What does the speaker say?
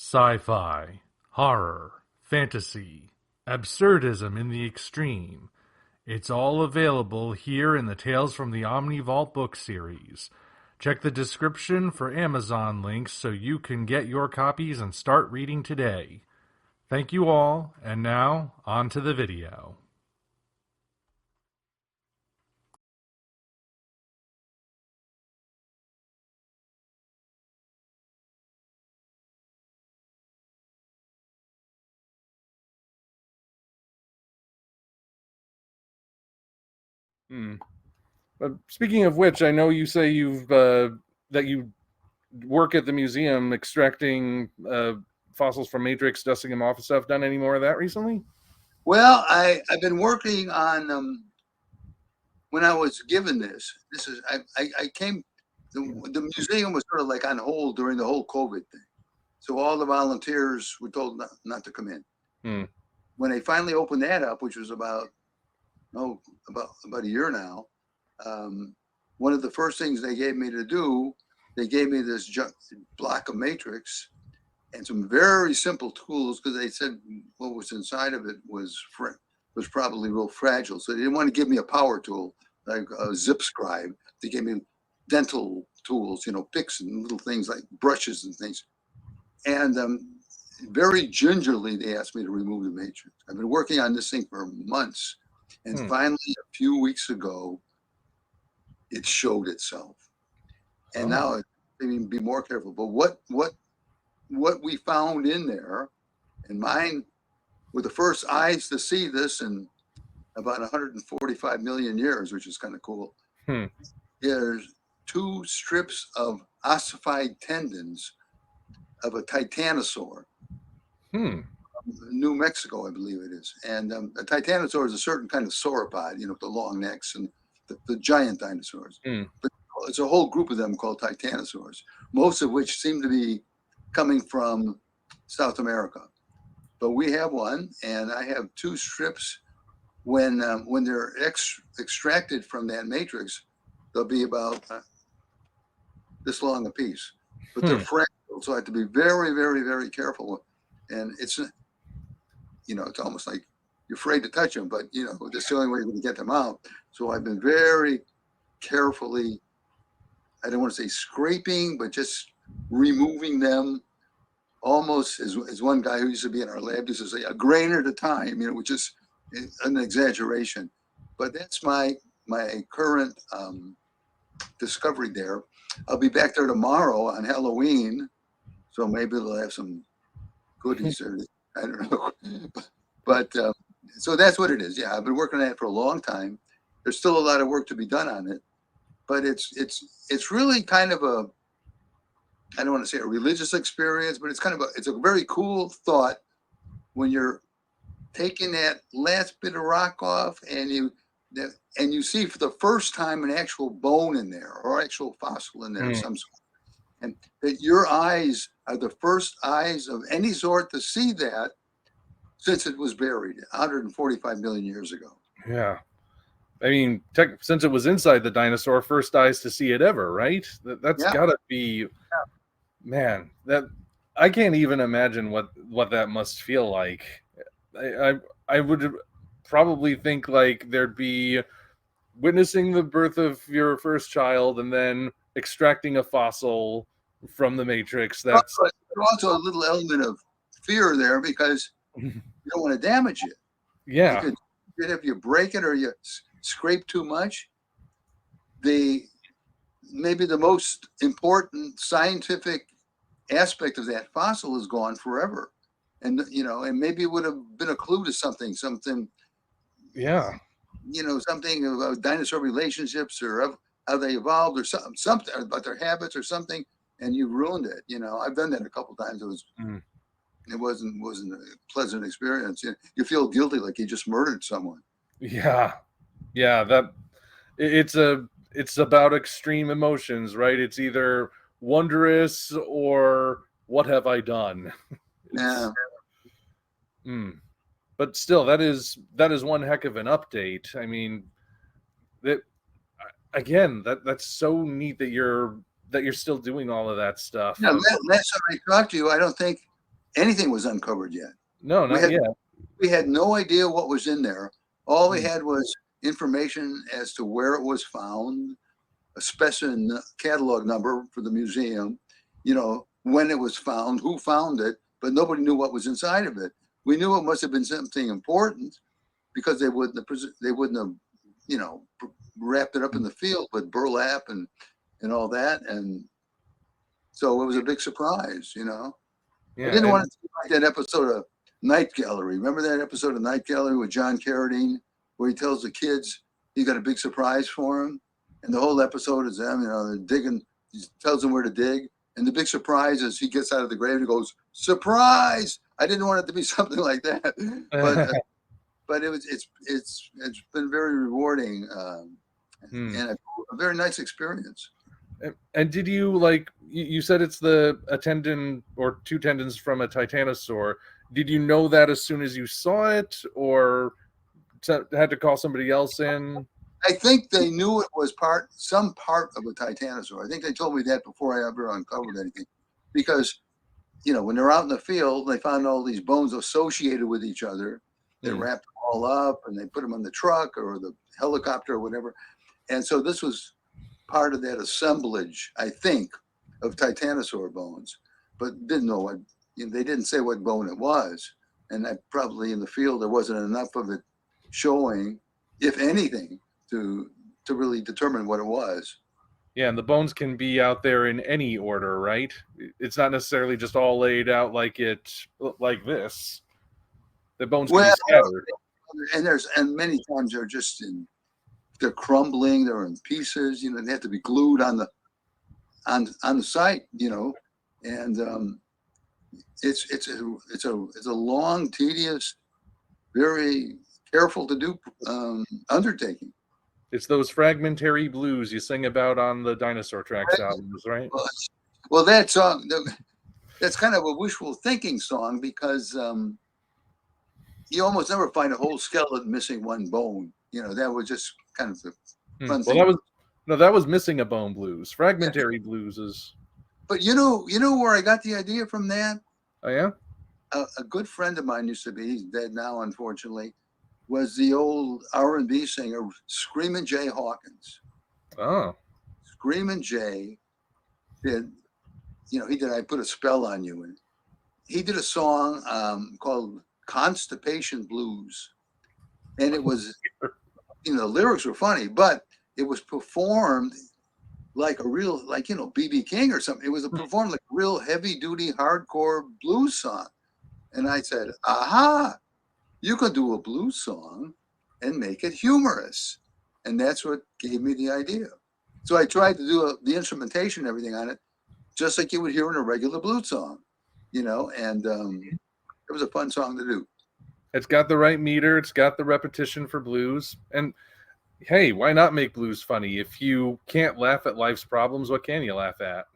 Sci-fi, horror, fantasy, absurdism in the extreme. It's all available here in the Tales from the Omni Vault book series. Check the description for Amazon links so you can get your copies and start reading today. Thank you all, and now, on to the video. But speaking of which, I know you say that you work at the museum extracting fossils from Matrix, dusting them off and stuff. Done any more of that recently? Well, I've been working on when I was given this. This is I came. The museum was sort of like on hold during the whole COVID thing, so all the volunteers were told not to come in. When they finally opened that up, which was about a year now, one of the first things they gave me to do, they gave me this block of matrix and some very simple tools, because they said what was inside of it was probably real fragile. So they didn't want to give me a power tool like a zip scribe. They gave me dental tools, picks and little things like brushes and things. And very gingerly, they asked me to remove the matrix. I've been working on this thing for months. And finally, a few weeks ago, it showed itself. And now I mean, be more careful. But what we found in there, and mine were the first eyes to see this in about 145 million years, which is kind of cool. There's 2 strips of ossified tendons of a titanosaur. New Mexico, I believe it is. And a titanosaur is a certain kind of sauropod, the long necks and the giant dinosaurs. But it's a whole group of them called titanosaurs, most of which seem to be coming from South America. But we have one, and I have 2 strips. When they're extracted from that matrix, they'll be about this long a piece. But they're fragile, so I have to be very, very, very careful. And it's almost like you're afraid to touch them, but that's the only way you're going to get them out. So I've been very carefully, I don't want to say scraping, but just removing them, almost as one guy who used to be in our lab used to say, a grain at a time, which is an exaggeration. But that's my current discovery there. I'll be back there tomorrow on Halloween, so maybe they'll have some goodies there. I don't know. But so that's what it is. Yeah, I've been working on it for a long time. There's still a lot of work to be done on it, but it's really kind of a, I don't want to say a religious experience, but it's a very cool thought when you're taking that last bit of rock off and you see for the first time an actual bone in there or actual fossil in there of some sort. And that your eyes are the first eyes of any sort to see that since it was buried 145 million years ago. Yeah. I mean, since it was inside the dinosaur, first eyes to see it ever, right? That's gotta be, man, that I can't even imagine what that must feel like. I would probably think like there'd be witnessing the birth of your first child and then extracting a fossil from the matrix. That's also a little element of fear there because you don't want to damage it. Yeah. If you break it or you scrape too much, maybe the most important scientific aspect of that fossil is gone forever. And maybe it would have been a clue to something. Yeah. Something about dinosaur relationships or how they evolved or something about their habits or something, and you ruined it. I've done that a couple of times. It wasn't a pleasant experience. You feel guilty, like you just murdered someone. Yeah. That it's about extreme emotions, right? It's either wondrous or what have I done? Yeah. But still, that is one heck of an update. I mean, that's so neat that you're still doing all of that stuff. Yeah, last time I talked to you, I don't think anything was uncovered yet. No, not yet. We had no idea what was in there. All we had was information as to where it was found, a specimen catalog number for the museum, when it was found, who found it, but nobody knew what was inside of it. We knew it must have been something important because they wouldn't have, wrapped it up in the field with burlap and all that. And so it was a big surprise, Yeah, I didn't want to see like that episode of Night Gallery. Remember that episode of Night Gallery with John Carradine, where he tells the kids he's got a big surprise for them, and the whole episode is them, they're digging. He tells them where to dig, and the big surprise is he gets out of the grave and he goes, "Surprise!" I didn't want it to be something like that, but it's been very rewarding and a very nice experience. And did you you said it's a tendon or two tendons from a titanosaur? Did you know that as soon as you saw it, or had to call somebody else in? I think they knew it was some part of a titanosaur. I think they told me that before I ever uncovered anything, because when they're out in the field, they found all these bones associated with each other. They wrapped them all up and they put them on the truck or the helicopter or whatever. And so this was part of that assemblage, I think, of titanosaur bones, but didn't know what. They didn't say what bone it was, and probably in the field there wasn't enough of it showing, if anything, to really determine what it was. Yeah, and the bones can be out there in any order, right? It's not necessarily just all laid out like this. The bones can be scattered. And many times they're crumbling, they're in pieces. They have to be glued on the site. And it's a long, tedious, very careful to do undertaking. It's those fragmentary blues you sing about on the Dinosaur Tracks albums, right? Well, that song, that's kind of a wishful thinking song, because you almost never find a whole skeleton missing one bone. That was just kind of the fun thing. That was missing a bone blues. Fragmentary blues is. But you know where I got the idea from that? Oh yeah. A good friend of mine used to be, he's dead now, unfortunately, was the old R&B singer Screamin' Jay Hawkins. Oh. Screamin' Jay did, he did I Put a Spell on You. And he did a song called Constipation Blues. And it was, the lyrics were funny, but it was performed like a real, B.B. King or something. It was performed like a real heavy-duty, hardcore blues song. And I said, aha, you can do a blues song and make it humorous. And that's what gave me the idea. So I tried to do the instrumentation and everything on it, just like you would hear in a regular blues song, and it was a fun song to do. It's got the right meter. It's got the repetition for blues. And hey, why not make blues funny? If you can't laugh at life's problems, what can you laugh at?